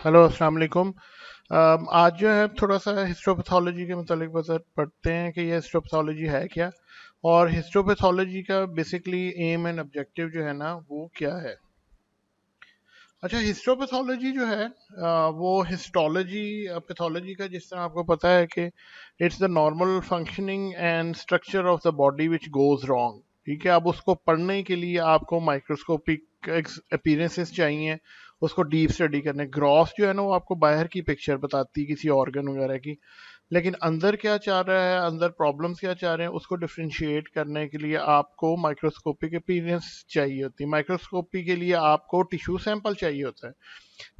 Hello अस्सलाम वालेकुम। आज जो है थोड़ा सा हिस्टोपैथोलॉजी के मतलब पढ़ते हैं कि ये हिस्टोपैथोलॉजी है क्या, और हिस्टोपैथोलॉजी का बेसिकली एम एंड ऑब्जेक्टिव जो है ना वो क्या है। अच्छा, हिस्टोपैथोलॉजी जो है वो हिस्टोलॉजी पैथोलॉजी का, जिस तरह आपको पता है कि it's the normal functioning and structure of the body which goes wrong. ठीक है, अब उसको पढ़ने के लिए आपको माइक्रोस्कोपिक अपीयरेंसेस चाहिए, उसको डीप स्टडी करने। ग्रॉस जो है ना वो आपको बाहर की पिक्चर बताती है किसी ऑर्गन वगैरह की, लेकिन अंदर क्या चाह रहा है, अंदर प्रॉब्लम्स क्या चाह रहे हैं, उसको डिफ्रेंशिएट करने के लिए आपको माइक्रोस्कोपिक अपीयरेंस चाहिए होती है। माइक्रोस्कोपी के लिए आपको टिश्यू सैंपल चाहिए होता है।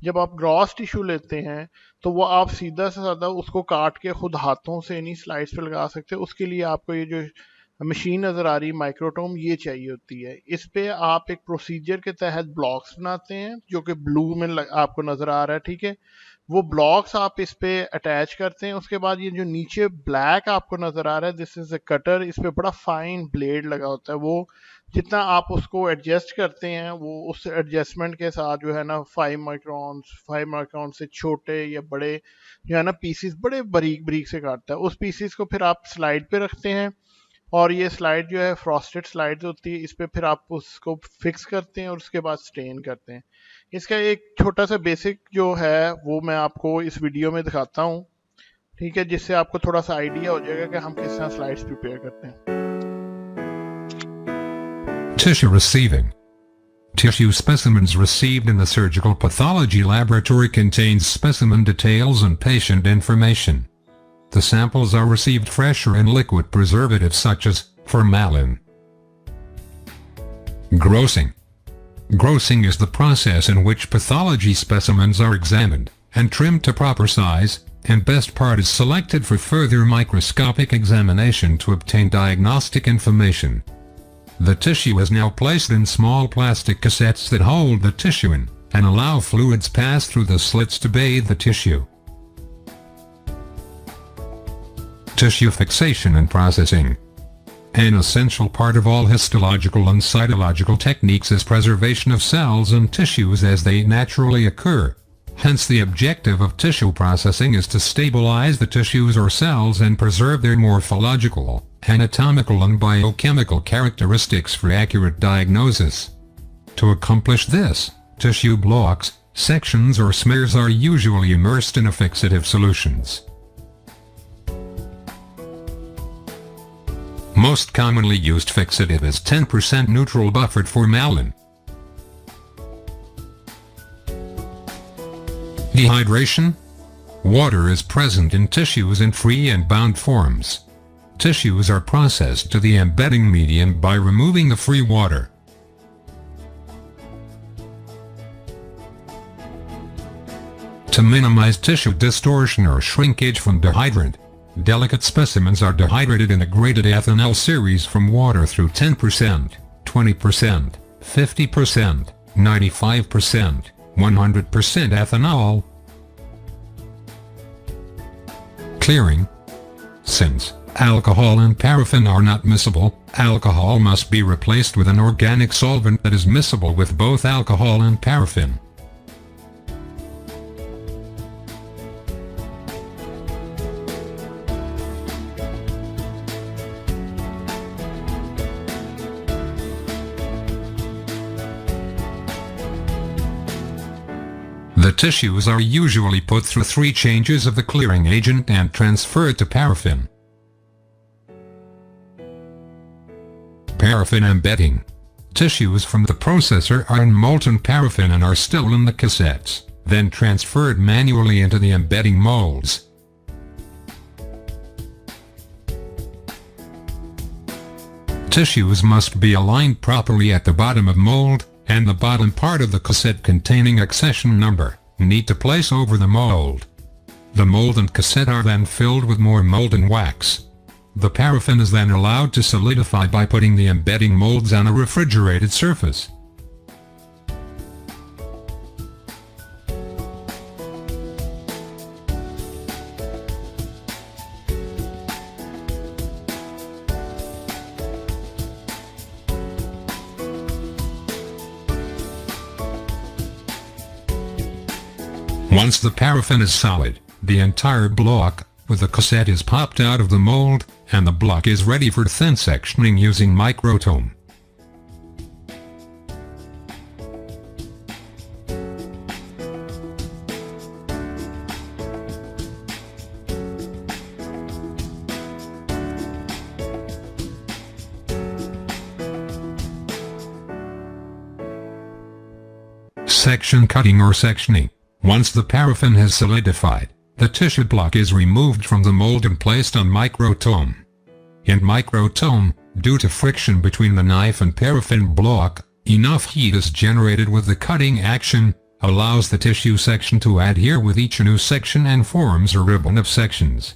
जब आप ग्रॉस टिश्यू लेते हैं तो वो आप सीधा से साधा उसको काट के खुद हाथों से नहीं स्लाइड्स पे लगा सकते। उसके लिए आपको ये जो मशीन नज़र आ रही है माइक्रोटोम, ये चाहिए होती है। इस पे आप एक प्रोसीजर के तहत ब्लॉक्स बनाते हैं जो कि ब्लू में आपको नज़र आ रहा है। ठीक है, वो ब्लॉक्स आप इस पे अटैच करते हैं। उसके बाद ये जो नीचे ब्लैक आपको नजर आ रहा है, दिस इज अ कटर। इस पे बड़ा फाइन ब्लेड लगा होता है। वो जितना आप उसको एडजस्ट करते हैं, वो उस एडजस्टमेंट के साथ जो है ना 5 माइक्रोन से छोटे या बड़े जो है ना पीसीस बड़े बारीक बारीक से काटता है। उस पीसीस को फिर आप स्लाइड पे रखते हैं, और ये स्लाइड जो है फ्रॉस्टेड स्लाइड होती है। इस पे फिर आप उसको फिक्स करते हैं और उसके बाद स्टेन करते हैं। इसका एक छोटा सा बेसिक जो है वो मैं आपको इस वीडियो में दिखाता हूँ। ठीक है, जिससे आपको थोड़ा सा आइडिया हो जाएगा कि हम किस तरह स्लाइड्स प्रिपेयर करते हैं। Tissue receiving. Tissue specimens received in the surgical pathology laboratory contains specimen details and patient information. The samples are received fresh or in liquid preservatives such as formalin. Grossing. Grossing is the process in which pathology specimens are examined and trimmed to proper size, and best part is selected for further microscopic examination to obtain diagnostic information. The tissue is now placed in small plastic cassettes that hold the tissue in and allow fluids pass through the slits to bathe the tissue. Tissue fixation and processing. An essential part of all histological and cytological techniques is preservation of cells and tissues as they naturally occur. Hence the objective of tissue processing is to stabilize the tissues or cells and preserve their morphological, anatomical and biochemical characteristics for accurate diagnosis. To accomplish this, tissue blocks, sections or smears are usually immersed in a fixative solutions. Most commonly used fixative is 10% neutral buffered formalin. Dehydration. Water is present in tissues in free and bound forms. Tissues are processed to the embedding medium by removing the free water. To minimize tissue distortion or shrinkage from dehydrant, delicate specimens are dehydrated in a graded ethanol series from water through 10%, 20%, 50%, 95%, 100% ethanol. Clearing. Since alcohol and paraffin are not miscible, alcohol must be replaced with an organic solvent that is miscible with both alcohol and paraffin. The tissues are usually put through 3 changes of the clearing agent and transferred to paraffin. Paraffin embedding. Tissues from the processor are in molten paraffin and are still in the cassettes, then transferred manually into the embedding molds. Tissues must be aligned properly at the bottom of mold, and the bottom part of the cassette containing accession number need to place over the mold. The mold and cassette are then filled with more molten wax. The paraffin is then allowed to solidify by putting the embedding molds on a refrigerated surface. Once the paraffin is solid, the entire block with the cassette is popped out of the mold, and the block is ready for thin sectioning using microtome. Section cutting or sectioning. Once the paraffin has solidified, the tissue block is removed from the mold and placed on microtome. In microtome, due to friction between the knife and paraffin block, enough heat is generated with the cutting action, allows the tissue section to adhere with each new section and forms a ribbon of sections.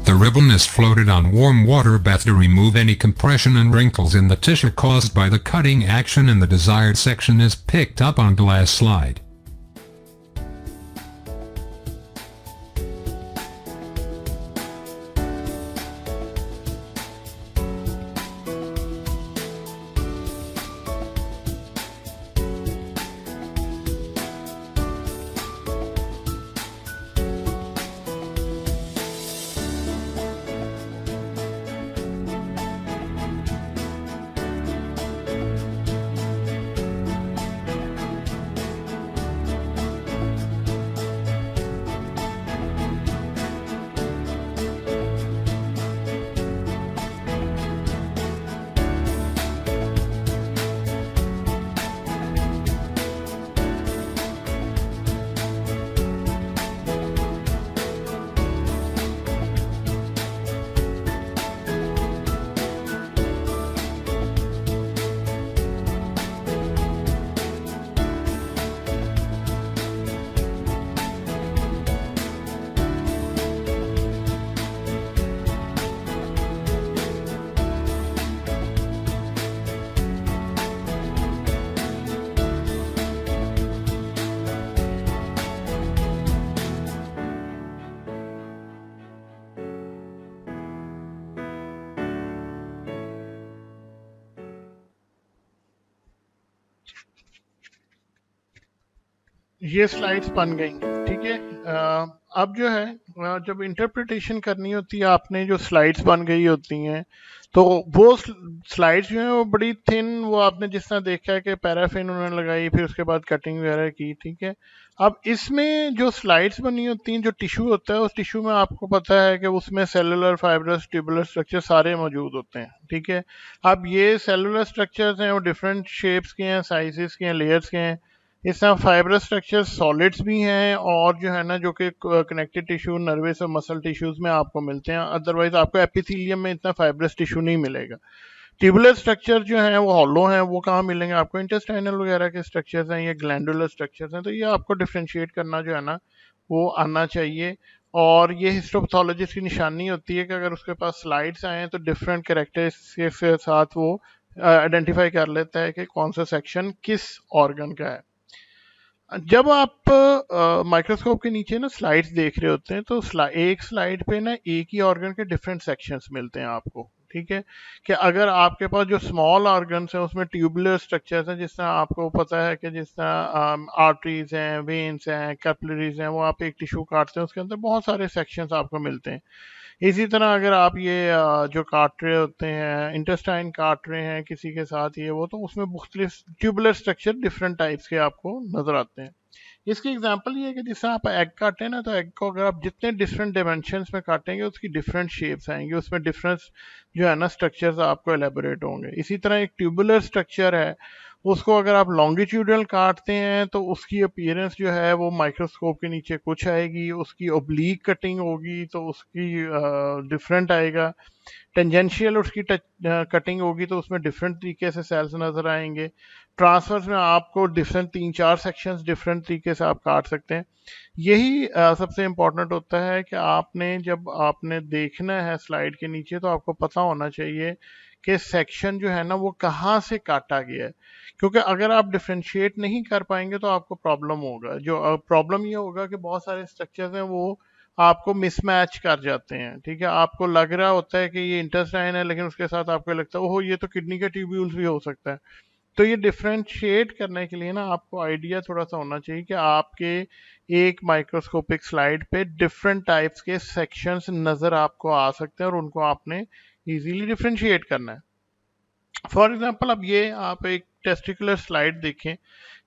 The ribbon is floated on warm water bath to remove any compression and wrinkles in the tissue caused by the cutting action, and the desired section is picked up on glass slide. ये slides बन गई, ठीक है। अब जो है जब interpretation करनी होती है, आपने जो स्लाइड्स बन गई होती हैं, तो वो स्लाइड्स जो है वो बड़ी थिन, वो आपने जिस तरह देखा है कि पैराफिन उन्होंने लगाई, फिर उसके बाद कटिंग वगैरह की, ठीक है। अब इसमें जो स्लाइड्स बनी होती हैं, जो टिश्यू होता है, उस टिश्यू में आपको पता है कि उसमें सेलुलर, फाइब्रस, ट्यूबुलर स्ट्रक्चर सारे मौजूद होते हैं, ठीक है। अब ये सेलुलर स्ट्रक्चर्स हैं, वो डिफरेंट शेप्स के हैं, साइजेस के हैं, लेयर्स के हैं। इस तरह फाइब्रस स्ट्रक्चर सॉलिड्स भी हैं, और जो है ना जो कि कनेक्टिव टिश्यू, नर्वस और मसल टिश्यूज में आपको मिलते हैं, अदरवाइज आपको एपिथेलियम में इतना फाइब्रस टिश्यू नहीं मिलेगा। ट्यूबुलर स्ट्रक्चर जो है वो हॉलो हैं, वो कहाँ मिलेंगे आपको? इंटेस्टाइनल वगैरह के स्ट्रक्चर्स हैं, ये ग्लैंडुलर स्ट्रक्चर्स हैं। तो ये आपको डिफ्रेंशिएट करना जो है ना वो आना चाहिए, और ये हिस्टोपैथोलॉजिस्ट की निशानी होती है कि अगर उसके पास स्लाइड्स आए तो डिफरेंट कैरेक्टरिस्टिक्स के साथ वो आइडेंटिफाई कर लेता है कि कौन सा सेक्शन किस ऑर्गन का है। जब आप माइक्रोस्कोप के नीचे ना स्लाइड्स देख रहे होते हैं, तो एक स्लाइड पे ना एक ही ऑर्गन के डिफरेंट सेक्शंस मिलते हैं आपको, ठीक है। कि अगर आपके पास जो स्मॉल ऑर्गन्स हैं उसमें ट्यूबुलर स्ट्रक्चर्स हैं, जिस तरह आपको पता है कि जिस तरह आर्टरीज हैं, वेन्स हैं, कैपिलरीज हैं, वो आप एक टिश्यू काटते हैं उसके अंदर बहुत सारे सेक्शंस आपको मिलते हैं। इसी तरह अगर आप ये जो काट रहे होते हैं, इंटेस्टाइन काट रहे हैं किसी के साथ, ये वो, तो उसमें मुख्तलिफ ट्यूबुलर स्ट्रक्चर डिफरेंट टाइप्स के आपको नजर आते हैं। इसकी एग्जांपल ये है कि जैसे आप एग काटें ना, तो एग को अगर आप जितने डिफरेंट डायमेंशंस में काटेंगे उसकी डिफरेंट शेप्स आएंगी, उसमें डिफरेंस जो है ना स्ट्रक्चर्स आपको एलेबोरेट होंगे। इसी तरह एक ट्यूबुलर स्ट्रक्चर है, उसको अगर आप लॉन्गिट्यूडल काटते हैं तो उसकी अपीयरेंस जो है वो माइक्रोस्कोप के नीचे कुछ आएगी, उसकी ओब्लीक कटिंग होगी तो उसकी डिफरेंट आएगा। टेंजेंशियल उसकी कटिंग होगी तो उसमें डिफरेंट तरीके से सेल्स नजर आएंगे। ट्रांसफर्स में आपको डिफरेंट 3-4 सेक्शंस डिफरेंट तरीके से आप काट सकते हैं। यही सबसे इम्पोर्टेंट होता है कि आपने जब आपने देखना है स्लाइड के नीचे तो आपको पता होना चाहिए कि सेक्शन जो है ना वो कहाँ से काटा गया है, क्योंकि अगर आप डिफ्रेंशिएट नहीं कर पाएंगे तो आपको प्रॉब्लम होगा। जो प्रॉब्लम ये होगा कि बहुत सारे स्ट्रक्चर्स हैं वो आपको मिसमैच कर जाते हैं, ठीक है। आपको लग रहा होता है कि ये इंटेस्टाइन है लेकिन उसके साथ आपको लगता है ओहो ये तो किडनी का ट्यूब्यूल्स भी हो सकता है। तो ये डिफ्रेंशिएट करने के लिए ना आपको आइडिया थोड़ा सा होना चाहिए कि आपके एक माइक्रोस्कोपिक स्लाइड पे डिफरेंट टाइप्स के सेक्शंस नजर आपको आ सकते हैं और उनको आपने इजीली डिफ्रेंशिएट करना है। फॉर एग्जाम्पल अब ये आप एक टेस्टिकुलर स्लाइड देखें,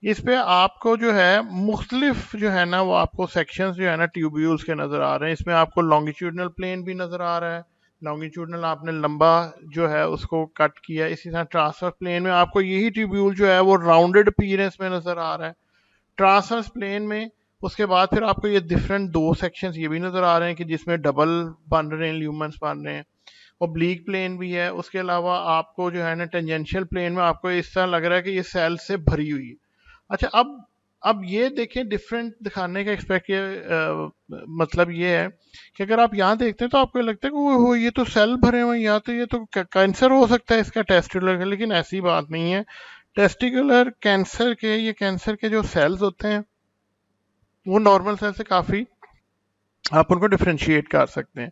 इस पे आपको जो है मुख्तलिफ जो है ना वो आपको सेक्शंस जो है ना ट्यूब्यूल्स के नज़र आ रहे हैं। इसमें आपको लॉन्गिट्यूडनल प्लेन भी नज़र आ रहा है, लॉन्गिट्यूडनल आपने लंबा जो है उसको कट किया। इसी तरह ट्रांसफर प्लेन में आपको यही ट्यूब्यूल जो है वो राउंडेड अपीयरेंस में नज़र आ रहा है। ट्रांसवर्स प्लेन में उसके बाद फिर आपको ये डिफरेंट दो सेक्शंस ये भी नज़र आ रहे हैं कि जिसमें डबल बन रहे हैं, ल्यूमेंस बन रहे हैं। ओब्लीक प्लेन भी है। उसके अलावा आपको जो है ना टेंजेंशियल प्लेन में आपको इस तरह लग रहा है कि ये सेल से भरी हुई है। अच्छा, अब ये देखें डिफरेंट दिखाने का एक्सपेक्ट मतलब ये है कि अगर आप यहाँ देखते हैं तो आपको लगता है कि वो ये तो सेल भरे हुए हैं, यहाँ तो ये तो कैंसर हो सकता है इसका टेस्टिकुलर का, लेकिन ऐसी बात नहीं है। टेस्टिकुलर कैंसर के ये कैंसर के जो सेल्स होते हैं वो नॉर्मल सेल से काफ़ी आप उनको डिफ्रेंशिएट कर सकते हैं।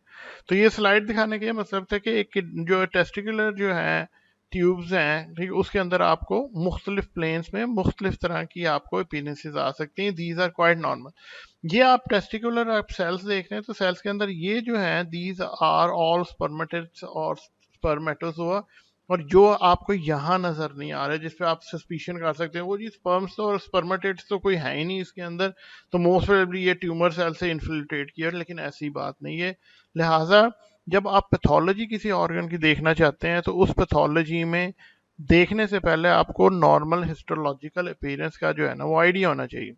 तो ये स्लाइड दिखाने का मतलब था कि एक जो टेस्टिकुलर जो है ट्यूब्स हैं, ठीक, उसके अंदर आपको मुख्तलिफ प्लेन्स में मुख्तलिफ तरह की आपको अपीयरेंसेस आ सकती हैं। These are quite normal. ये आप टेस्टिकुलर आप सेल्स देख रहे हैं तो सेल्स के अंदर ये जो है दीज आर ऑल स्पर्मेटिड्स और स्पर्मेटोजोआ, और जो आपको यहाँ नजर नहीं आ रहा है जिसपे आप सस्पिशन कर सकते हैं वो जी स्पर्म्स तो और स्पर्मेटिड्स तो कोई है ही नहीं इसके अंदर, तो मोस्ट प्रोबेबली ये ट्यूमर सेल से इन्फिल्ट्रेट किया, लेकिन ऐसी बात नहीं है। लिहाजा जब आप पैथोलॉजी किसी ऑर्गन की देखना चाहते हैं तो उस पैथोलॉजी में देखने से पहले आपको नॉर्मल हिस्टोलॉजिकल अपीयरेंस का जो है ना वो आइडिया होना चाहिए।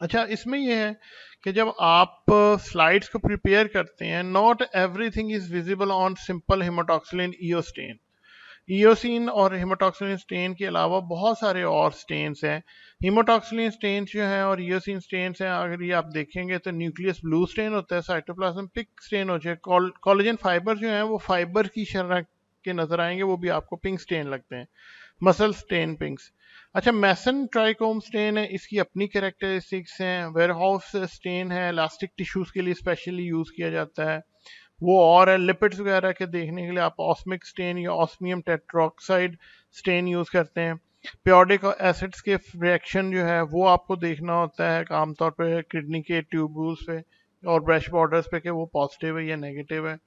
अच्छा, इसमें यह है कि जब आप स्लाइड्स को प्रिपेयर करते हैं, not everything is visible on simple hematoxylin eosin. Eosin और हेमाटोक्सिलिन स्टेन के अलावा बहुत सारे और स्टेन्स हैं। हेमाटोक्सिलिन स्टेन्स जो हैं और ईओसिन स्टेन्स हैं, अगर ये आप देखेंगे तो न्यूक्लियस ब्लू स्टेन होता है, साइटोप्लाज्म पिंक स्टेन होता है, कोलेजन फाइबर जो हैं वो फाइबर की शरह के नजर आएंगे, वो भी आपको पिंक स्टेन लगते हैं, मसल स्टेन पिंक्स। अच्छा, मैसन ट्राइकोम स्टेन है, इसकी अपनी कैरेक्टरिस्टिक्स हैं। वेयरहाउस स्टेन है, इलास्टिक टिश्यूज के लिए स्पेशली यूज किया जाता है वो, और है लिपिड्स वगैरह के देखने के लिए आप ऑस्मिक स्टेन या ऑस्मियम टेट्रोक्साइड स्टेन यूज करते हैं। पियोडिक एसिड्स के रिएक्शन जो है वो आपको देखना होता है आमतौर पे किडनी के ट्यूब्यूल्स पे और ब्रश बॉर्डर्स पे कि वो पॉजिटिव है या नेगेटिव है।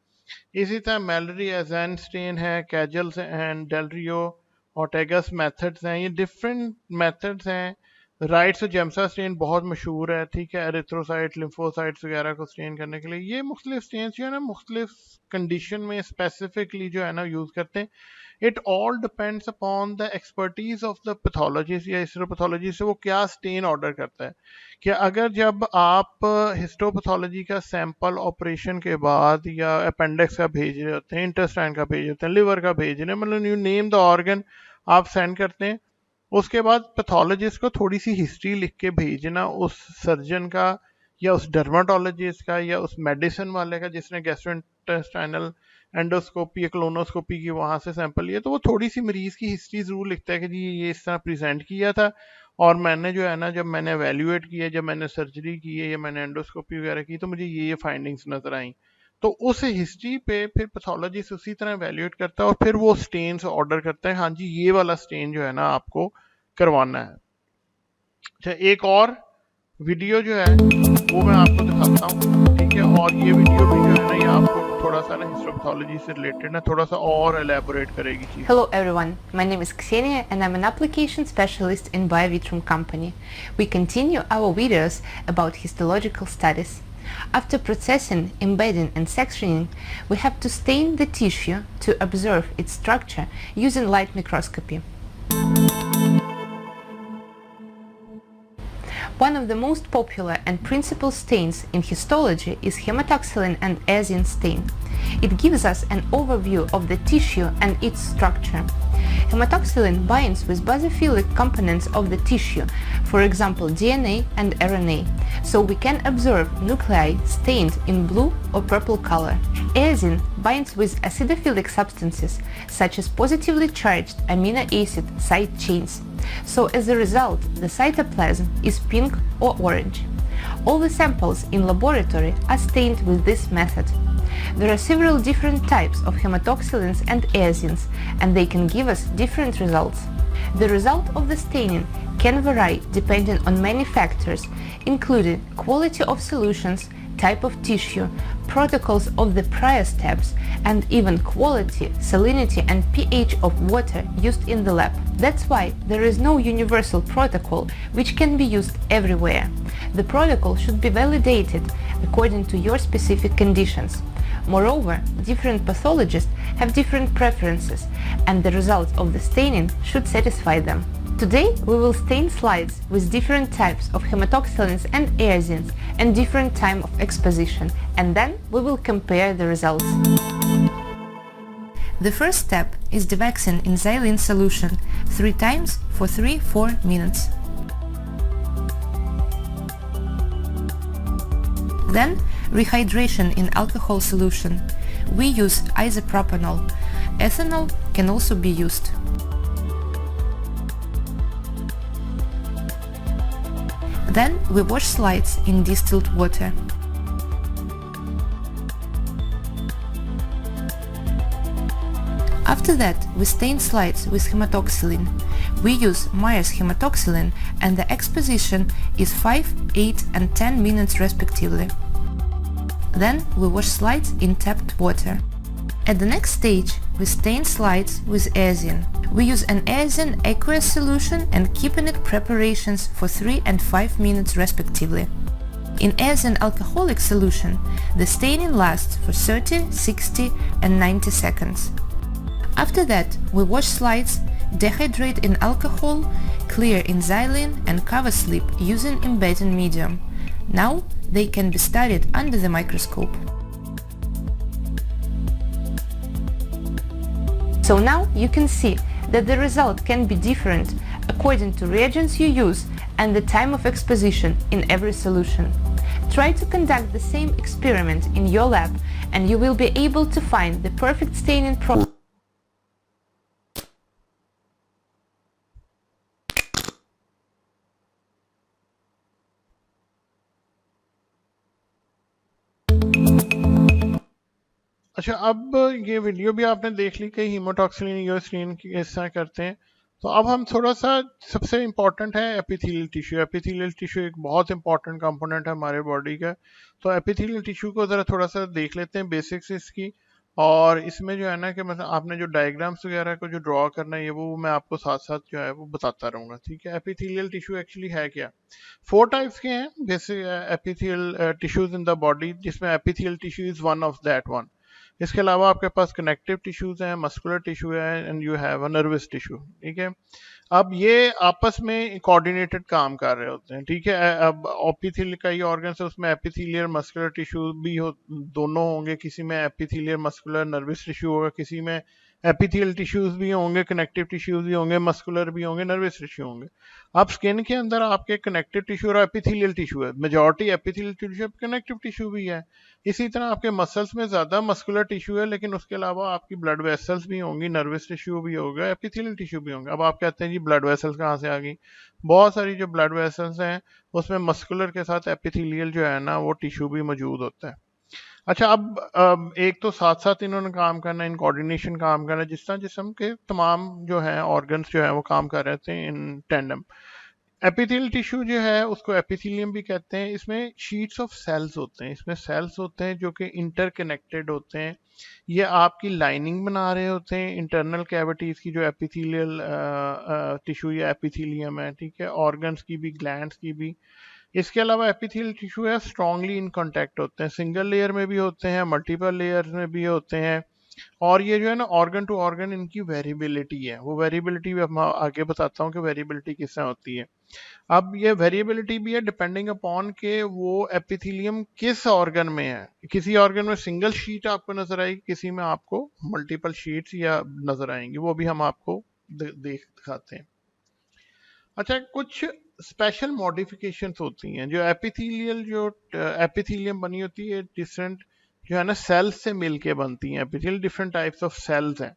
इसी तरह मेलरी एजेन स्टेन है, कैजल्स एंड डेलरियो ऑटेगस मेथड्स हैं, ये डिफरेंट मेथड्स हैं। राइट्स जेम्सा स्टेन बहुत मशहूर है, ठीक है, एरिथ्रोसाइट लिम्फोसाइट्स वगैरह को स्टेन करने के लिए। ये मुख्तलिफ स्टेन्स जो है ना मुख्तलिफ कंडीशन में स्पेसिफिकली जो है ना यूज करते हैं। It all depends upon the expertise of the pathologist या हिस्टोपैथोलॉजी से वो क्या स्टेन ऑर्डर करता है। कि अगर जब आप हिस्टोपैथोलॉजी का सैंपल ऑपरेशन के बाद या अपेंडिक्स का भेज रहे होते हैं, इंटेस्टाइन का भेज रहे होते हैं, लिवर का भेज रहे हैं, मतलब यू नेम द ऑर्गन आप सेंड करते हैं, उसके बाद पैथोलॉजिस्ट को थोड़ी सी हिस्ट्री लिख के भेजना उस सर्जन का या उस डर्माटोलॉजिस्ट का या उस मेडिसिन वाले का जिसने गैस्ट्रोइंटेस्टाइनल एंडोस्कोपी या क्लोनोस्कोपी की वहां से सैंपल लिया, तो वो थोड़ी सी मरीज की हिस्ट्री जरूर लिखता है कि जी ये इस तरह प्रेजेंट किया था और मैंने जो है ना जब मैंने एवेल्युएट किया, जब मैंने सर्जरी की है या मैंने एंडोस्कोपी वगैरह की तो मुझे ये फाइंडिंग्स नजर आई। तो उस हिस्ट्री पे फिर पैथोलॉजिस्ट उसी तरह एवेल्युएट करता है और फिर वो स्टेन्स ऑर्डर करता है, हाँ जी ये वाला स्टेन जो है ना आपको करवाना है। अच्छा, एक और वीडियो जो है वो मैं आपको दिखाता हूँ, ठीक है, और ये वीडियो भी जो है ना ये आपको थोड़ा सा ना हिस्टोपैथोलॉजी से रिलेटेड ना थोड़ा सा और एलैबोरेट करेगी चीज। Hello everyone, my name is Ksenia and I'm an application specialist in Biovitrum company. We continue our videos about histological studies. After processing, embedding and sectioning, we have to stain the tissue to observe its structure using light microscopy. One of the most popular and principal stains in histology is hematoxylin and eosin stain. It gives us an overview of the tissue and its structure. Hematoxylin binds with basophilic components of the tissue, for example DNA and RNA, so we can observe nuclei stained in blue or purple color. Eosin binds with acidophilic substances, such as positively charged amino acid side chains, so as a result the cytoplasm is pink or orange. All the samples in laboratory are stained with this method. There are several different types of hematoxylins and eosins, and they can give us different results. The result of the staining can vary depending on many factors, including quality of solutions, type of tissue, protocols of the prior steps, and even quality, salinity, and pH of water used in the lab. That's why there is no universal protocol which can be used everywhere. The protocol should be validated according to your specific conditions. Moreover, different pathologists have different preferences, and the results of the staining should satisfy them. Today we will stain slides with different types of hematoxylins and eosins and different time of exposition, and then we will compare the results. The first step is dewaxing in xylene solution 3 times for 3-4 minutes. Then rehydration in alcohol solution. We use isopropanol. Ethanol can also be used. Then we wash slides in distilled water. After that, we stain slides with hematoxylin. We use Myers hematoxylin, and the exposition is 5, 8 and 10 minutes respectively. Then we wash slides in tapped water. At the next stage, we stain slides with eosin. We use an eosin aqueous solution and keeping preparations for 3 and 5 minutes respectively. In eosin alcoholic solution, the staining lasts for 30, 60 and 90 seconds. After that, we wash slides, dehydrate in alcohol, clear in xylene and cover slip using embedding medium. Now they can be studied under the microscope. So now you can see that the result can be different according to reagents you use and the time of exposition in every solution. Try to conduct the same experiment in your lab and you will be able to find the perfect staining process. अच्छा, अब ये video भी आपने देख ली कि haematoxylin यूरोसिन किस तरह करते हैं। तो अब हम थोड़ा सा, सबसे इम्पोर्टेंट है एपिथेलियल टिश्यू। एपिथेलियल टिश्यू एक बहुत इंपॉर्टेंट कंपोनेंट है हमारे बॉडी का। तो एपिथेलियल टिश्यू को ज़रा थोड़ा सा देख लेते हैं, बेसिक्स इसकी। और इसमें जो है ना कि मतलब आपने जो डायग्राम्स वगैरह को जो ड्रॉ करना है, ये वो मैं आपको साथ साथ जो है वो बताता रहूँगा, ठीक है। एपिथेलियल टिश्यू एक्चुअली है क्या? 4 टाइप्स के हैं basic epithelial tissues in the body, जिसमें epithelial tissue is one of that one. इसके अलावा आपके पास कनेक्टिव टिश्यूज हैं, मस्कुलर टिश्यू है, and you have a nervous tissue, ठीक है। अब ये आपस में कोऑर्डिनेटेड काम कर रहे होते हैं, ठीक है। अब एपिथेलियल का ये ऑर्गन है, उसमें एपिथेलियल मस्कुलर टिश्यू भी हो, दोनों होंगे। किसी में एपिथेलियल मस्कुलर नर्वस टिश्यू होगा, किसी में एपिथेलियल टिश्यूज भी होंगे, कनेक्टिव टिश्यूज भी होंगे, मस्कुलर भी होंगे, नर्वस टिश्यू होंगे। अब स्किन के अंदर आपके कनेक्टिव टिश्यू और एपिथेलियल टिश्यू है, majority epithelial tissue, connective tissue भी है। इसी तरह आपके मसल्स में ज्यादा मस्कुलर टिश्यू है, लेकिन उसके अलावा आपकी ब्लड वेसल्स भी होंगी, नर्वस टिश्यू भी होगा, एपिथेलियल टिश्यू भी होंगे। अब आप कहते हैं जी ब्लड वेसल्स कहाँ से आ गई? बहुत सारी जो ब्लड वेसल्स हैं उसमें मस्कुलर के साथ एपिथेलियल जो है ना वो टिश्यू भी मौजूद होता है। अच्छा, अब एक तो साथ साथ इन्होंने काम करना, इन कोऑर्डिनेशन काम करना, जिस तरह जिस्म के तमाम जो है ऑर्गन्स जो है वो काम कर रहे थे इन टेंडम। एपिथेलियल टिश्यू जो है उसको एपिथेलियम भी कहते हैं। इसमें शीट्स ऑफ सेल्स होते हैं, इसमें सेल्स होते हैं जो कि इंटरकनेक्टेड होते हैं। ये आपकी लाइनिंग बना रहे होते हैं इंटरनल कैविटीज की, जो एपिथेलियल टिश्यू या एपिथेलियम है, ठीक है, ऑर्गन्स की भी, ग्लैंड्स की भी। इसके अलावा एपिथेलियल टिश्यू है स्ट्रांगली इन कांटेक्ट होते हैं, सिंगल लेयर में भी होते हैं, मल्टीपल लेयर में भी होते हैं। और ये जो है ना ऑर्गन टू ऑर्गन इनकी वेरिएबिलिटी है, वो वेरिएबिलिटी भी मैं आगे बताता हूँ कि वेरिएबिलिटी किस तरह होती है। अब ये वेरिएबिलिटी भी है डिपेंडिंग अपॉन के वो एपिथेलियम किस ऑर्गन में है। किसी ऑर्गन में सिंगल शीट आपको नजर आएगी, किसी में आपको मल्टीपल शीट्स या नजर आएंगी, वो भी हम आपको देख दिखाते हैं। अच्छा, कुछ स्पेशल मॉडिफिकेशंस होती हैं जो एपिथेलियल जो एपिथेलियम बनी होती है डिफरेंट जो है ना सेल्स से मिलके बनती हैं। Epithelial different types of cells हैं,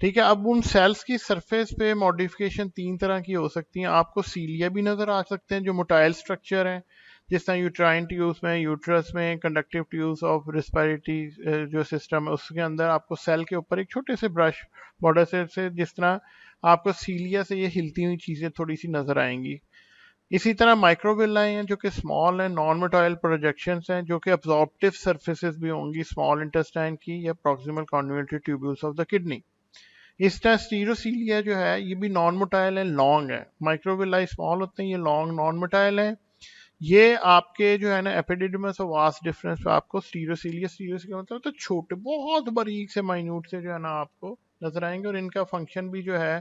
ठीक है। अब उन सेल्स की सरफेस पे मॉडिफिकेशन तीन तरह की हो सकती हैं। आपको सीलिया भी नजर आ सकते हैं जो मोटाइल स्ट्रक्चर हैं, जिस तरह यूट्राइन ट्यूब्स में, यूट्रस में, कंडक्टिव ट्यूब्स ऑफ रिस्पिरेटरी जो सिस्टम है उसके अंदर आपको सेल के ऊपर एक छोटे से ब्रश बॉर्डर से जिस तरह आपको सीलिया से ये हिलती हुई चीजें थोड़ी सी नजर आएंगी। इसी तरह माइक्रोविलाई हैं जो कि स्मॉल हैं, नॉन मोटाइल प्रोजेक्शंस हैं जो कि अब्जॉर्प्टिव सर्फेसेस भी होंगी स्मॉल इंटेस्टाइन की या proximal convoluted tubules of the kidney. इस तरह स्टीरोसीलिया जो है ये भी नॉन मोटाइल है, लॉन्ग है। माइक्रोविलाई स्मॉल होते हैं, ये लॉन्ग नॉन मोटाइल है। ये आपके जो है ना एपिडिडमस और वास्ट डिफरेंस पे आपको स्टीरोसीलिया, स्टीरोसीलिया मतलब तो छोटे बहुत बारीक से माइन्यूट से जो है ना आपको नजर आएंगे, और इनका फंक्शन भी जो है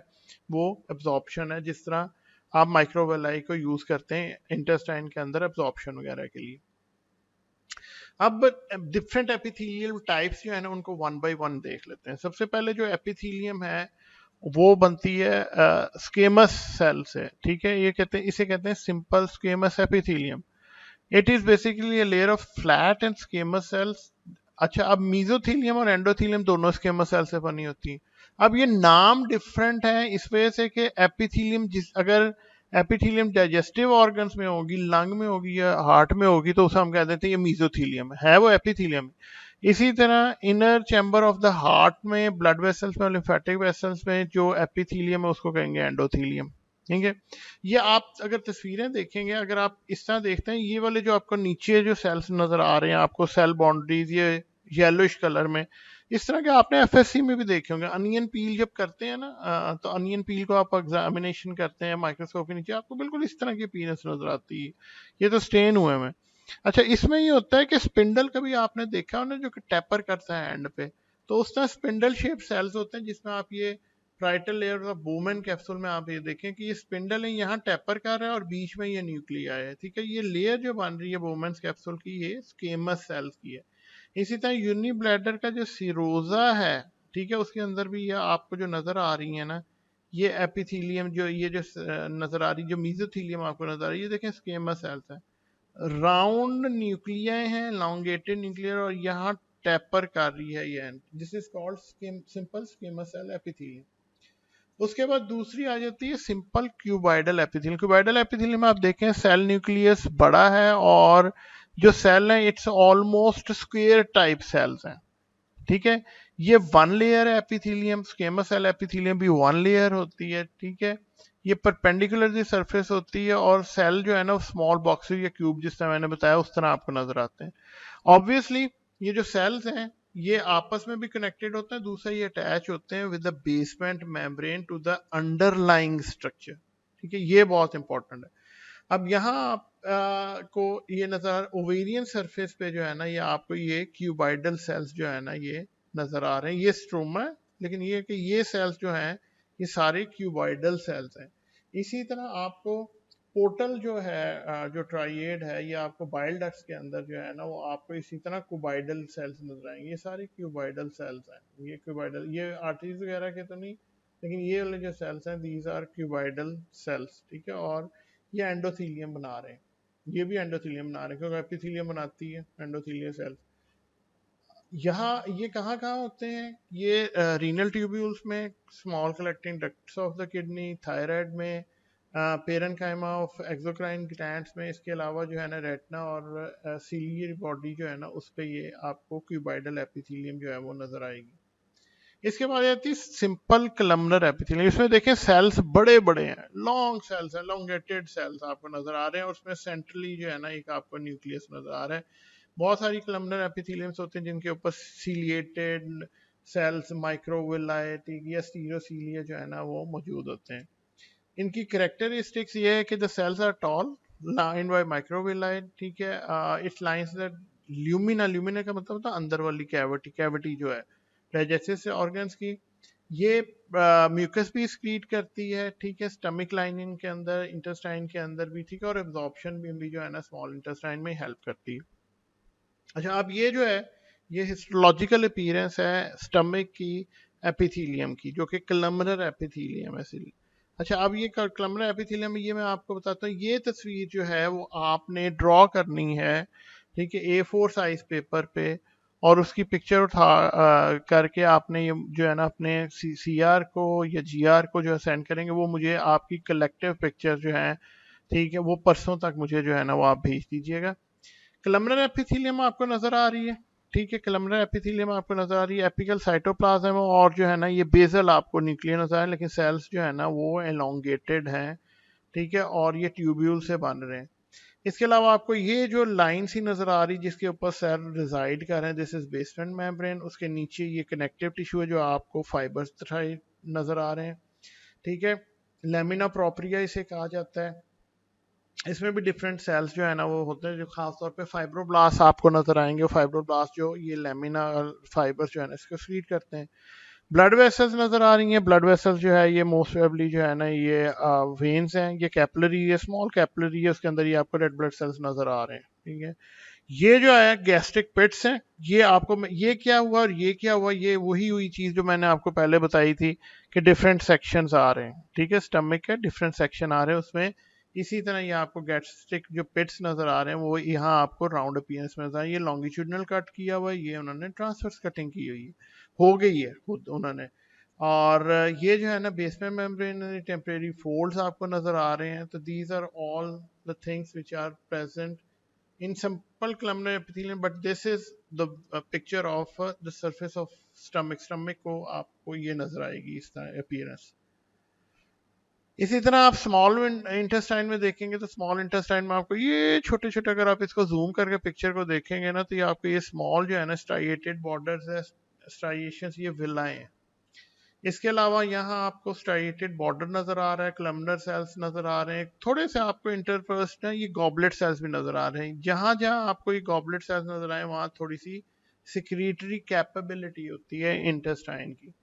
वो एब्जॉर्प्शन है, जिस तरह आप माइक्रोविलाई को यूज करते हैं इंटेस्टाइन के अंदर एब्जॉर्प्शन वगैरह के लिए। अब डिफरेंट एपिथेलियल टाइप्स जो है ना उनको वन बाय वन देख लेते हैं। सबसे पहले जो एपिथेलियम है वो बनती है स्केमस सेल से, ठीक है। ये कहते हैं, इसे कहते हैं simple squamous epithelium. It is basically a layer of flat and squamous cells। अच्छा, अब मीजोथीलियम और एंडोथीलियम दोनों स्केमस सेल से बनी होती है। अब ये नाम डिफरेंट है इस वजह से कि एपिथेलियम जिस अगर एपिथेलियम डाइजेस्टिव ऑर्गन्स में होगी, लंग में होगी या हार्ट में होगी तो उसे हम कह देते हैं ये मीजोथीलियम है, वो एपिथेलियम। इसी तरह inner chamber of the heart में, ब्लड वेसल्स में, लिम्फेटिक वेसल्स में जो एपिथेलियम है उसको कहेंगे एंडोथीलियम, ठीक है। ये आप अगर तस्वीरें देखेंगे, अगर आप इस तरह देखते हैं, ये वाले जो आपको नीचे जो सेल्स नजर आ रहे हैं आपको सेल बाउंड्रीज ये येलोइश कलर में, इस तरह के आपने एफएससी में भी देखे होंगे। अनियन पील जब करते हैं ना तो अनियन पील को आप एग्जामिनेशन करते हैं माइक्रोस्कोप के नीचे, आपको बिल्कुल इस तरह की पीनस नजर आती है। ये तो स्टेन हुए में। अच्छा, इसमें ये होता है कि स्पिंडल कभी आपने देखा हो ना जो कि टैपर करता है एंड पे, तो उस तरह स्पिंडल शेप सेल्स होते हैं जिसमें आप ये फ्राइटल लेयर ऑफ बोमेन कैप्सूल में आप ये देखें कि ये स्पिंडल है, यहाँ टैपर कर रहा है और बीच में ये न्यूक्लियाई है, ठीक है। ये लेयर जो बन रही है बोमेन कैप्सूल की ये स्केमस सेल्स की है। इसी तरह यूनि ब्लैडर का जो सिरोजा है, ठीक है, उसके अंदर भी ये आपको जो नजर आ रही है ना ये एपिथेलियम जो ये जो नजर आ रही जो मीजोथीलियम आपको नजर आ रही है, ये देखें स्केमस सेल्स है। राउंड न्यूक्लियाई हैं, लॉन्गेटेड न्यूक्लियर, और यहाँ टैपर कर रही है ये end, this is called simple squamous cell epithelium. उसके बाद दूसरी आ जाती है simple cuboidal epithelium. Cuboidal epithelium में आप देखें सेल न्यूक्लियस बड़ा है और जो सेल है it's almost square type cells हैं, ठीक है। ये one layer epithelium, squamous cell epithelium भी वन लेयर होती है, ठीक है। ये परपेंडिकुलर दी सरफेस होती है और सेल जो है ना स्मॉल बॉक्सेस या क्यूब जिस तरह मैंने बताया उस तरह आपको नजर आते हैं। ऑब्वियसली ये जो सेल्स हैं ये आपस में भी कनेक्टेड होते हैं, दूसरा ये अटैच होते हैं with the basement membrane to the underlying structure, ठीक है। ये बहुत इंपॉर्टेंट है। अब यहाँ आप को ये नजर ओवेरियन सरफेस पे जो है ना ये आपको ये क्यूबाइडल सेल्स जो है ना ये नजर आ रहे हैं, ये स्ट्रोमा है, लेकिन ये कि ये सेल्स जो हैं ये सारे क्यूबाइडल सेल्स हैं। इसी तरह आपको पोर्टल जो है जो ट्राइएड है ये आपको बाइल डक्ट्स के अंदर जो है ना वो आपको इसी तरह क्यूबाइडल सेल्स नजर आएंगे, ये सारे क्यूबाइडल सेल्स हैं। ये क्यूबाइडल, ये आर्टरीज वगैरह के तो नहीं, लेकिन ये वाले जो सेल्स हैं दीज आर क्यूबाइडल सेल्स, ठीक है। और ये एंडोथीलियम बना रहे हैं, ये भी एंडोथीलियम बना रहे हैं क्योंकि एपिथेलियम बनाती है एंडोथीलियल सेल्स। यहाँ ये कहाँ कहाँ होते हैं, ये रीनल ट्यूब्यूल्स में, small collecting ducts of the kidney, thyroid में, पेरेन्काइमा ऑफ एक्सोक्राइन ग्लैंड्स में। इसके अलावा जो है ना रेटिना और सीलियर बॉडी जो है ना उस पे ये आपको क्यूबाइडल एपिथेलियम जो है वो नजर आएगी। इसके बाद आती है सिंपल कलमनर एपिथेलियम। इसमें देखें सेल्स बड़े बड़े हैं, लॉन्ग सेल्स हैं, लॉन्गेटेड सेल्स आपको नजर आ रहे हैं, और उसमें सेंट्रली जो है ना एक आपको न्यूक्लियस नजर आ रहा है। बहुत सारी कलमनर एपिथेलियम्स होते हैं जिनके ऊपर सीलिएटेड सेल्स, माइक्रोविलाई या स्टीरोसीलिया जो है ना वो मौजूद होते हैं। इनकी करेक्टरिस्टिक्स ये है कि the cells are tall, lined by microvilli, ठीक है। It's lines that lumina, lumina का मतलब होता है अंदर वाली कैविटी, कैविटी जो है, डाइजेस्टिव ऑर्गन्स की। ये म्यूकस भी एक्सक्रीट करती है, ठीक है, स्टमक लाइनिंग के अंदर, इंटेस्टाइन के अंदर भी, ठीक है, और एब्जॉर्प्शन भी जो है ना स्मॉल इंटेस्टाइन में हेल्प करती है। अच्छा, अब ये जो है ये हिस्टोलॉजिकल अपीयरेंस है स्टमक की एपिथीलियम की, जो कि कलमनर एपिथीलियम है सिर्फ। अच्छा, अब ये कलमनर एपिथीलियम, ये मैं आपको बताता हूँ, ये तस्वीर जो है वो आपने ड्रॉ करनी है, ठीक है, A4 साइज पेपर पे, और उसकी पिक्चर उठा करके आपने ये जो है ना अपने CR को या GR को जो है सेंड करेंगे, वो मुझे आपकी कलेक्टिव पिक्चर जो है, ठीक है, वो परसों तक मुझे जो है ना वो आप भेज दीजिएगा। कलमनर एपिथेलियम आपको नजर आ रही है, ठीक है, कलमनर एपिथेलियम आपको नजर आ रही है, एपिकल साइटोप्लाज्म है, और जो है ना ये बेजल आपको न्यूक्लियर नजर आ है, लेकिन सेल्स जो है ना वो एलोंगेटेड हैं, ठीक है, और ये ट्यूब्यूल से बन रहे हैं। इसके अलावा आपको ये जो लाइन सी नजर आ रही है जिसके ऊपर सेल रिजाइड कर रहे हैं, दिस इज बेसमेंट मेम्ब्रेन, उसके नीचे ये कनेक्टिव टिश्यू है जो आपको फाइबर्स नजर आ रहे हैं, ठीक है, लेमिना प्रोप्रिया इसे कहा जाता है। इसमें भी डिफरेंट सेल्स जो है ना वो होते हैं, जो खासतौर पे फाइब्रोब्लास्ट आपको नजर आएंगे, फाइब्रोब्लास्ट जो ये लेमिना फाइबर्स जो है ना इसको सीड करते हैं। ब्लड वेसल्स नजर आ रही हैं, ब्लड वेसल्स जो है ये मोस्ट प्रोबेबली जो है ना ये वेन्स हैं, ये कैपिलरी है, स्मॉल कैपिलरी है, उसके अंदर ये आपको रेड ब्लड सेल्स नजर आ रहे हैं, ठीक है। ये जो है गैस्ट्रिक पिट्स हैं, ये आपको ये क्या हुआ और ये क्या हुआ, ये वही हुई चीज जो मैंने आपको पहले बताई थी कि डिफरेंट सेक्शंस आ रहे हैं, ठीक है, स्टमक के डिफरेंट सेक्शन आ रहे हैं उसमें। इसी तरह ये आपको गैस्ट्रिक जो पिट्स नजर आ रहे हैं वो यहाँ आपको राउंड अपीयरेंस में नजर आ रहे हैं। ये लॉन्गिट्यूडनल कट किया हुआ है, ये उन्होंने ट्रांसवर्स कटिंग की हुई है, हो गई है खुद उन्होंने। और ये जो है ना बेसमेंट मेम्ब्रेन टेम्परेरी फोल्ड्स आपको नजर आ रहे हैं। तो these are all the things which are present in simple columnar epithelium, but this is the picture of the surface of stomach को आपको ये नजर आएगी इस तरह अपीयरेंस। इसी तरह आप स्मॉल इंटेस्टाइन में देखेंगे तो स्मॉल इंटेस्टाइन में आपको ये छोटे छोटे, अगर आप इसको जूम करके पिक्चर को देखेंगे ना तो ये आपको ये स्मॉल जो है ना स्ट्राइएटेड बॉर्डर्स है, स्ट्राइएशंस, ये विलाएं हैं। इसके अलावा यहाँ आपको स्ट्राइएटेड बॉर्डर नजर आ रहा है, कलमनर सेल्स नजर आ रहे हैं, थोड़े से आपको इंटरपर्स्ट है, ये गॉबलेट सेल्स भी नजर आ रहे हैं। जहां जहां आपको ये गॉबलेट सेल्स नजर आए वहां थोड़ी सी सिक्रीटरी कैपेबिलिटी होती है इंटेस्टाइन की,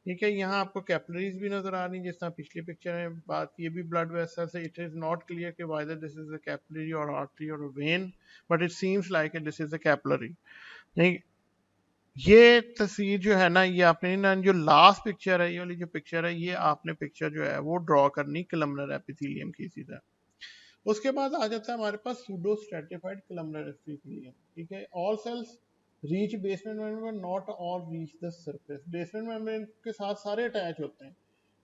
ठीक है। यहाँ आपको कैपिलरीज भी नजर आ रही है, जिस तरह पिछली पिक्चर में बात, ये भी ब्लड वेसल्स है। इट इज नॉट क्लियर कि whether this is a capillary और आर्टरी और when, but it seems like this is a capillary. ये तस्वीर जो है ना ये आपने ना जो लास्ट पिक्चर है, ये वाली जो पिक्चर है, ये आपने पिक्चर जो है वो ड्रॉ करनी कलमनर एपिथेलियम की इसी तरह। उसके बाद आ जाता है हमारे पास सूडो स्ट्रेटिफाइड कलमनर एपिथेलियम, ठीक है। All cells reach basement membrane, not all reach the surface. Basement membrane के साथ सारे अटैच होते हैं,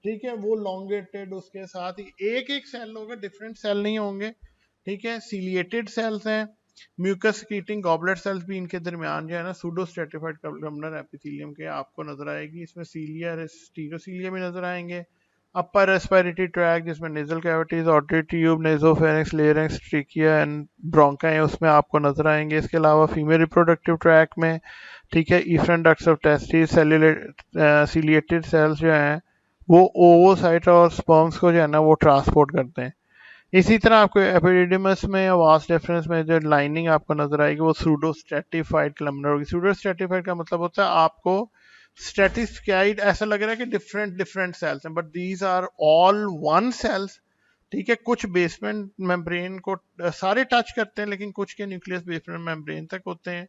ठीक है, वो लॉन्गेटेड, उसके साथ ही एक एक सेल होगा, डिफरेंट सेल नहीं होंगे, ठीक है। सीलिएटेड सेल्स हैं, म्यूकस सीक्रेटिंग गॉबलेट सेल्स भी इनके दरमियान जो है ना सूडो स्ट्रेटिफाइड कलमनर एपिथेलियम के आपको नजर आएगी। इसमें सीलिया, स्टीरोसीलिया भी नजर आएंगे। अपर रेस्पिरेटरी ट्रैक जिसमें nasal cavities, auditory tube, nasopharynx, larynx, trachea and bronchi है, उसमें आपको नजर आएंगे। इसके अलावा फीमेल रिप्रोडक्टिव ट्रैक में, ठीक है, efferent ducts of testis, ciliated cells जो हैं वो ओवोसाइट और स्पर्म्स को जो है ना वो ट्रांसपोर्ट करते हैं। इसी तरह आपको एपिडिडमस में या वास डिफरेंस में जो लाइनिंग आपको नजर आएगी वो सूडो स्ट्रेटिफाइड कलमनर होगी। सूडो स्ट्रेटिफाइड का मतलब होता है आपको स्ट्रेटिफाइड, ऐसा लग रहा है कि डिफरेंट डिफरेंट सेल्स हैं, but these are all one cells, ठीक है। कुछ बेसमेंट मेम्ब्रेन को सारे टच करते हैं, लेकिन कुछ के न्यूक्लियस बेसमेंट मेम्ब्रेन तक होते हैं,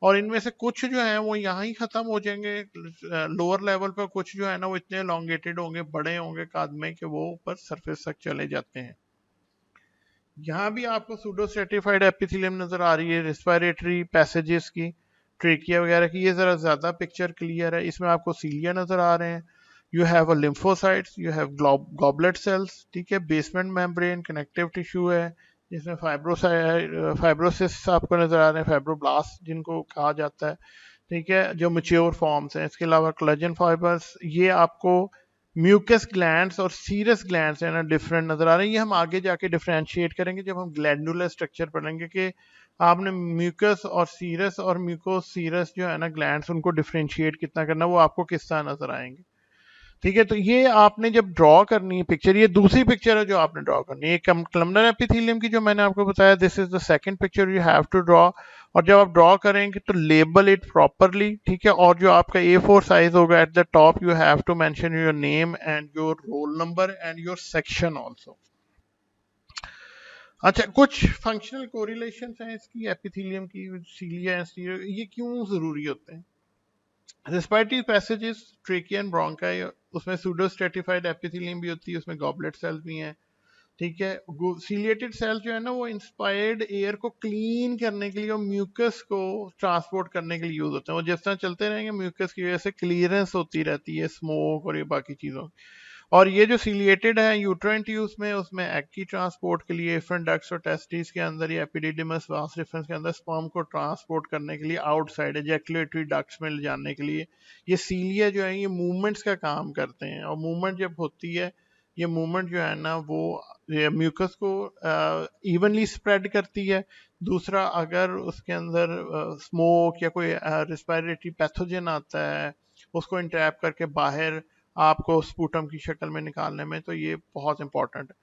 और इनमें से कुछ जो है वो यहाँ ही खत्म हो जाएंगे लोअर लेवल पर, कुछ जो है ना वो इतने एलोंगेटेड होंगे, बड़े होंगे कद में, कि वो ऊपर सरफेस तक चले जाते हैं। यहाँ भी आपको सूडो स्ट्रेटिफाइड एपिथेलियम नजर आ रही है, रेस्पिरेटरी पैसेजेस की, ट्रेकिया वगैरह की, ये जरा ज्यादा पिक्चर क्लियर है। इसमें आपको सीलिया नजर आ रहे हैं, you have a lymphocytes, you have goblet cells, ठीक है। बेसमेंट मेम्ब्रेन कनेक्टिव टिश्यू है जिसमें फाइब्रोसिस आपको नजर आ रहे हैं, फाइब्रोब्लास्ट जिनको कहा जाता है, ठीक है, जो मेच्योर फॉर्म्स हैं। इसके अलावा कोलेजन फाइबर्स, ये आपको म्यूकस ग्लैंड्स और सीरस ग्लैंड्स है ना डिफरेंट नजर आ रहे हैं। ये हम आगे जाके डिफरेंशिएट करेंगे जब हम ग्लैंडुलर स्ट्रक्चर पढ़ेंगे कि आपने म्यूकस और सीरस और म्यूकोसीरस जो है ना ग्लैंड्स, उनको डिफरेंशिएट कितना करना, वो आपको किस तरह नजर आएंगे। ठीक है, तो ये आपने जब ड्रॉ करनी है पिक्चर, ये दूसरी पिक्चर है जो आपने ड्रॉ करनी है। कलमनर एपिथेलियम की जो मैंने आपको बताया, this is the second picture you have to draw. और जब आप ड्रॉ करेंगे तो लेबल इट प्रॉपरली, ठीक है। और जो आपका A4 साइज होगा, at the top you have to mention your name and your roll number and your section also. अच्छा, कुछ फंक्शनल कोरिलेशन हैं इसकी एपिथेलियम की सीलिया एंड ये क्यों जरूरी होते हैं? Respiratory passages, trachea and bronchi, उसमें सूडो स्ट्रेटिफाइड एपिथेलियम भी होती है, उसमें गॉबलेट सेल्स भी हैं, ठीक है। सीलिएटेड सेल्स जो है ना, वो इंस्पायर्ड एयर को क्लीन करने के लिए और म्यूकस को ट्रांसपोर्ट करने के लिए यूज होते हैं। वो जिस तरह चलते रहेंगे, म्यूकस की वजह से क्लियरेंस होती रहती है स्मोक और ये बाकी चीज़ों। और ये जो सीलिएटेड है यूट्राइन ट्यूब्स में, उसमें एग की ट्रांसपोर्ट के लिए एफरन डक्ट्स और टेस्टिस के अंदर या एपिडिडिमस वास डिफरेंस के अंदर स्पर्म को ट्रांसपोर्ट करने के लिए आउटसाइड एजैकुलेटरी डक्ट्स में ले जाने के लिए ये सीलिया जो है ये मूवमेंट्स का काम करते हैं। और मूवमेंट जब होती है, ये मूवमेंट जो है ना वो म्यूकस को इवनली स्प्रेड करती है। दूसरा, अगर उसके अंदर स्मोक या कोई रिस्पायरेटरी पैथोजन आता है, उसको इंट्रैप करके बाहर आपको स्पूटम की शक्ल में निकालने में, तो ये बहुत इंपॉर्टेंट है।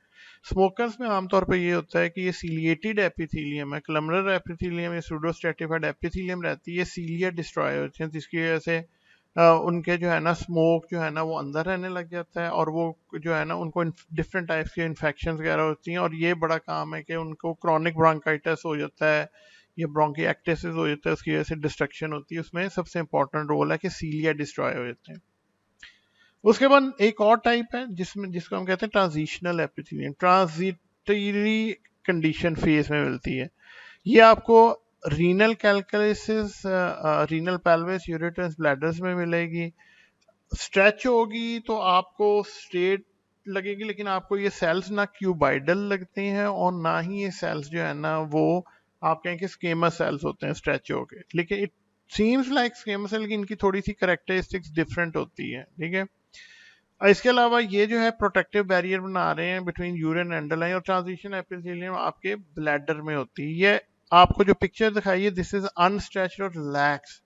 स्मोकर्स में आमतौर पर ये होता है कि ये सीलिएटेड एपिथेलियम है, कलमनर एपिथेलियम या सूडोस्ट्रेटिफाइड एपिथेलियम रहती है, सीलिया डिस्ट्रॉय होती है, जिसकी वजह से उनके जो है ना स्मोक जो है ना वो अंदर रहने लग जाता है, और वो जो है ना उनको डिफरेंट टाइप्स की इन्फेक्शन वगैरह होती हैं। और ये बड़ा काम है कि उनको क्रॉनिक ब्रोंकाइटिस हो जाता है या ब्रोंकिएक्टिसिस हो जाता है, उसकी वजह से डिस्ट्रक्शन होती है। उसमें सबसे इंपॉर्टेंट रोल है कि सीलिया डिस्ट्रॉय हो जाते हैं। उसके बाद एक और टाइप है जिसको हम कहते हैं transitional epithelium, transitory condition phase में मिलती है। ये आपको renal calyces, renal pelvis, ureters, bladders में मिलेगी। स्ट्रेच होगी तो आपको स्ट्रेट लगेगी, लेकिन आपको ये सेल्स ना क्यूबाइडल लगते हैं और ना ही ये सेल्स जो है ना वो आप कहें कि स्केमस सेल्स होते हैं स्ट्रेच होके, लेकिन इट सीम्स लाइक स्केमस सेल की इनकी थोड़ी सी करेक्टरिस्टिक्स डिफरेंट होती है, ठीक है। इसके अलावा ये जो है प्रोटेक्टिव बैरियर बना रहे हैं बिटवीन यूरिन एंड लाइन, और ट्रांजिशन एपिथेलियम आपके ब्लैडर में होती है। ये आपको जो पिक्चर दिखाई है, दिस इज अनस्ट्रेच्ड और रिलैक्स,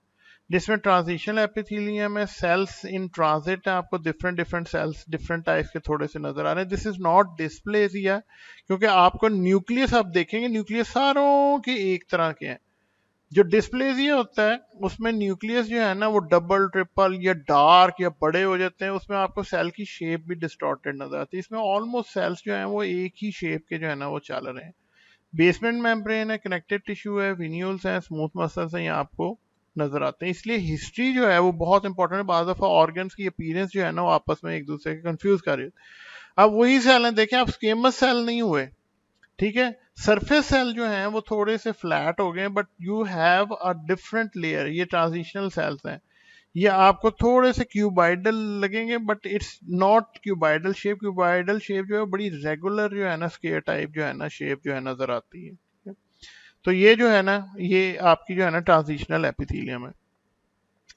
जिसमें ट्रांजिशनल एपिथेलियम है, सेल्स इन ट्रांजिट है, आपको different different sales different types के थोड़े से नजर आ रहे हैं। दिस इज नॉट डिस्प्लेसिया, क्योंकि आपको न्यूक्लियस आप देखेंगे, न्यूक्लियस सारों के एक तरह के हैं। जो डिस्प्लेसिया होता है उसमें न्यूक्लियस जो है ना वो डबल ट्रिपल या डार्क या बड़े हो जाते हैं, उसमें आपको सेल की शेप भी डिस्टॉर्टेड नजर आती है। इसमें ऑलमोस्ट सेल्स जो है वो एक ही शेप के जो है ना वो चल रहे हैं। बेसमेंट मेम्ब्रेन है, कनेक्टिव टिश्यू है, विन्यूल्स हैं, स्मूथ मसल्स हैं, ये आपको नजर आते हैं। इसलिए हिस्ट्री जो है वो बहुत इंपॉर्टेंट है। बाज़ दफा ऑर्गन्स की अपीयरेंस जो है ना वो आपस में एक दूसरे के कंफ्यूज कर रही है। अब वही सेल हैं, देखें आप, स्केमस सेल नहीं हुए, ठीक है। सरफेस सेल जो हैं वो थोड़े से फ्लैट हो गए, but you have a different layer, ये ट्रांजिशनल सेल्स हैं। ये आपको थोड़े से क्यूबाइडल लगेंगे, but it's not cuboidal shape. Cuboidal shape जो है बड़ी रेगुलर जो है ना स्क्वायर टाइप जो है ना शेप जो है नजर आती है। तो ये जो है ना ये आपकी जो है ना ट्रांजिशनल एपिथेलियम है।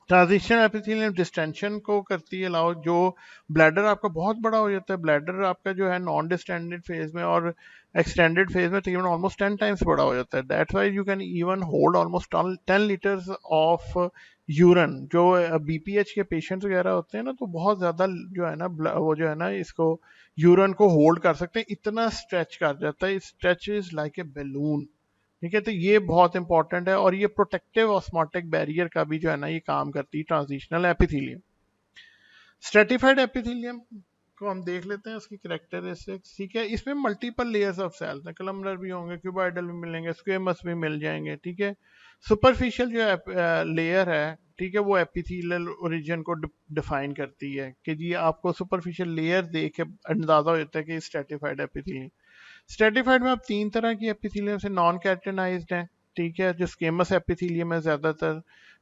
ट्रांजिशन एपिथेलियम डिस्टेंशन को करती है अलाउ, जो ब्लैडर आपका बहुत बड़ा हो जाता है, ब्लैडर आपका जो है नॉन डिस्टेंडेड फेज में और एक्सटेंडेड फेज में तकरीबन ऑलमोस्ट 10 टाइम्स बड़ा हो जाता है। That's why you can even hold almost 10 litres of urine. जो बीपीएच के पेशेंट्स वगैरह होते हैं ना, तो बहुत ज़्यादा जो है ना वो जो है ना इसको यूरन को होल्ड कर सकते हैं, इतना स्ट्रेच कर जाता है। Stretch is like a balloon, ठीक है। तो ये बहुत इंपॉर्टेंट है, और ये प्रोटेक्टिव ऑस्मोटिक बैरियर का भी जो है ना ये काम करती है ट्रांजिशनल एपिथेलियम। स्ट्रेटिफाइड एपिथेलियम को हम देख लेते हैं, उसकी करेक्टरिस्टिक्स, ठीक है। इसमें मल्टीपल लेयर्स ऑफ सेल्स हैं, कलमनर भी होंगे, क्यूबाइडल भी मिलेंगे, स्क्वेमस भी मिल जाएंगे, ठीक है। सुपरफिशियल जो लेयर है, ठीक है, वो एपिथेलियल ओरिजिन को डिफाइन करती है कि जी आपको सुपरफिशियल लेयर देख के अंदाजा हो जाता है कि स्ट्रेटिफाइड एपिथेलियम। स्ट्रेटिफाइड में आप तीन तरह की एपिथेलियम से नॉन कैरेटिनाइज्ड हैं, ठीक है, जो स्केमस एपिथेलियम है ज्यादातर,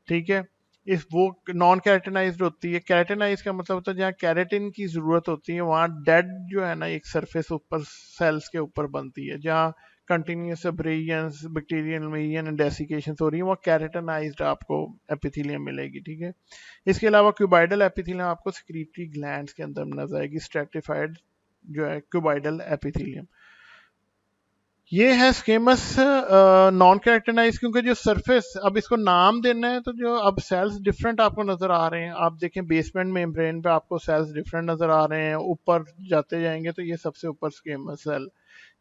ठीक है। इस वो नॉन कैरेटिनाइज्ड होती है। कैरेटिनाइज का मतलब होता है जहाँ कैरेटिन की जरूरत होती है वहाँ डेड जो है ना एक सरफेस ऊपर सेल्स के ऊपर बनती है, जहाँ continuous abrasions, bacterial invasion and desiccation हो रही है, वहाँ कैरेटिनाइज्ड आपको एपिथेलियम मिलेगी, ठीक है। इसके अलावा क्यूबाइडल एपिथेलियम आपको सिक्रीटरी ग्लैंड्स के अंदर नजर आएगी, स्ट्रेटिफाइड जो है क्यूबाइडल एपिथेलियम। ये है स्केमस नॉन कैरेक्टराइज, क्योंकि जो सरफेस, अब इसको नाम देना है तो जो अब सेल्स डिफरेंट आपको नजर आ रहे हैं, आप देखें बेसमेंट मेम्ब्रेन पे आपको सेल्स डिफरेंट नजर आ रहे हैं, ऊपर जाते जाएंगे तो ये सबसे ऊपर स्केमस सेल,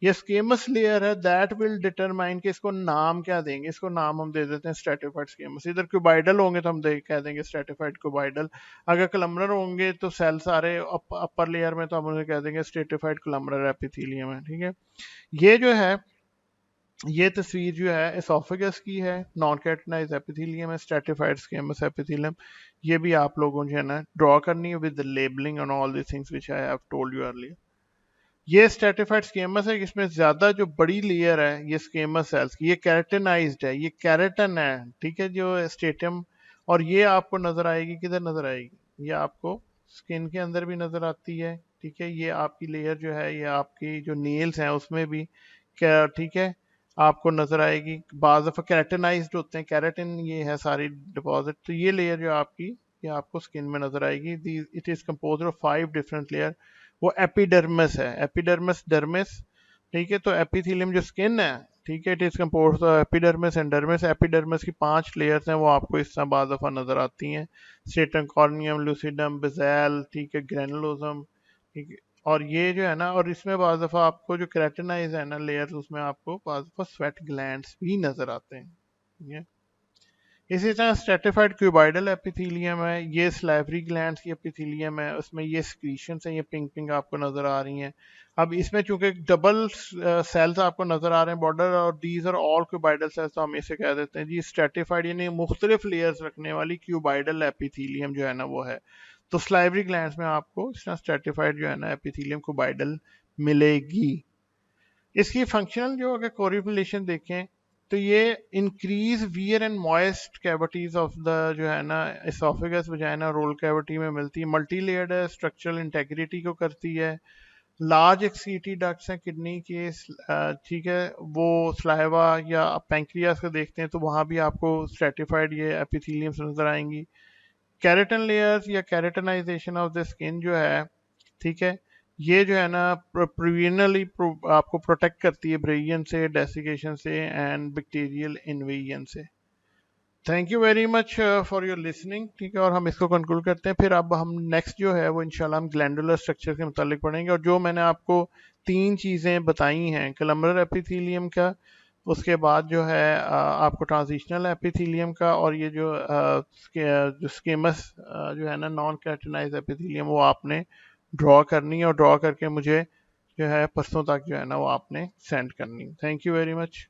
ये स्केमस लेयर है, दैट विल डिटरमाइन कि इसको नाम क्या देंगे। इसको नाम हम दे देते हैं स्ट्रेटिफाइड स्केमस। इधर क्यूबाइडल होंगे तो हम कह देंगे स्ट्रेटिफाइड क्यूबाइडल, अगर कलमरर होंगे तो सेल सारे अपर लेयर में तो हम उन्हें कह देंगे स्ट्रेटिफाइड कलमरर एपिथेलियम है, ठीक है। ये जो है, ये तस्वीर जो है एसोफेगस की है, नॉन कैटनाइज एपिथेलियम है, स्ट्रेटिफाइड स्केमस एपिथेलियम। ये भी आप लोगों को जो है ना ड्रॉ करनी है with the labelling and all the things which I have told you earlier. ये स्ट्रेटिफाइड स्केमस है, इसमें ज्यादा जो बड़ी लेयर है ये स्केमस सेल्स की, ये कैरेटनाइज्ड है, ये कैरेटन है, ठीक है, जो स्टेटम। और ये आपको नजर आएगी, किधर नजर आएगी, ये आपको स्किन के अंदर भी नजर आती है, ठीक है। ये आपकी लेयर जो है, ये आपकी जो नेल्स हैं उसमें भी क्या, ठीक है, आपको नजर आएगी। बाज दफा कैरेटनाइज्ड होते हैं, कैरेटिन ये है सारी डिपॉजिट। तो ये लेयर जो आपकी, ये आपको स्किन में नजर आएगी। It is compose of 5 different layer. वो एपिडर्मिस है, एपिडर्मिस डर्मिस, ठीक है। तो एपिथेलियम जो स्किन है, ठीक है, it is compose of epidermis and dermis. Epidermis की 5 लेयर्स हैं, वो आपको इस तरह बाज़ दफ़ा नजर आती हैं, स्ट्रेटम कॉर्नियम, लूसिडम, बेज़ेल, ठीक है, ग्रेनुलोसम, ठीक है। और ये जो है ना, और इसमें बाज़ दफ़ा आपको जो केराटिनाइज है ना लेयर्स, उसमें आपको बाज़ दफ़ा स्वेट ग्लैंड्स भी नजर आते हैं, ठीक है। इसी तरह स्ट्रेटिफाइड क्यूबाइडल एपिथेलियम है, ये स्लाइवरी ग्लैंड्स की एपिथेलियम है, उसमें ये स्क्रीशंस हैं, ये पिंक पिंक आपको नजर आ रही हैं। अब इसमें चूंकि डबल सेल्स आपको नजर आ रहे हैं बॉर्डर, और these are all cuboidal cells, तो हम इसे कह देते हैं जी स्ट्रेटिफाइड, यानी मुख्तलिफ लेयर्स रखने वाली क्यूबाइडल एपिथेलियम जो है ना वो है। तो स्लाइवरी ग्लैंड्स में आपको इस तरह स्ट्रेटिफाइड जो है ना एपिथेलियम क्यूबाइडल मिलेगी। इसकी फंक्शनल जो अगर कोरिलेशन देखें तो ये increase wear and moist cavities of the जो है ना एसोफेगस वजाइना रोल कैविटी में मिलती है। मल्टी लेयर्ड है, स्ट्रक्चरल इंटेग्रिटी को करती है। लार्ज एक्सीटी डक्ट्स हैं किडनी के, ठीक है, वो स्लाइवा या पैंक्रियास को देखते हैं तो वहाँ भी आपको स्ट्रेटिफाइड ये एपिथेलियम नजर आएंगी। कैरेटन लेयर्स या कैरेटनाइजेशन ऑफ द स्किन जो है, ठीक है, ये जो है ना प्रिविनली आपको प्रोटेक्ट करती है ब्रेयन से, डेसिकेशन से एंड बैक्टीरियल इन्वेजन से। Thank you very much for your listening, ठीक है। और हम इसको कंक्लूड करते हैं, फिर अब हम नेक्स्ट जो है वो इंशाल्लाह हम ग्लैंडुलर स्ट्रक्चर के मुतालिक पढ़ेंगे। और जो मैंने आपको 3 चीज़ें बताई हैं, कलमरल एपिथेलियम का, उसके बाद जो है आपको ट्रांजिशनल एपिथेलियम का, और ये जो जो स्केमस जो है ना नॉन कैरेटिनाइज एपिथेलियम, वो आपने ड्रॉ करनी है, और ड्रॉ करके मुझे जो है परसों तक जो है ना वो आपने सेंड करनी। Thank you very much.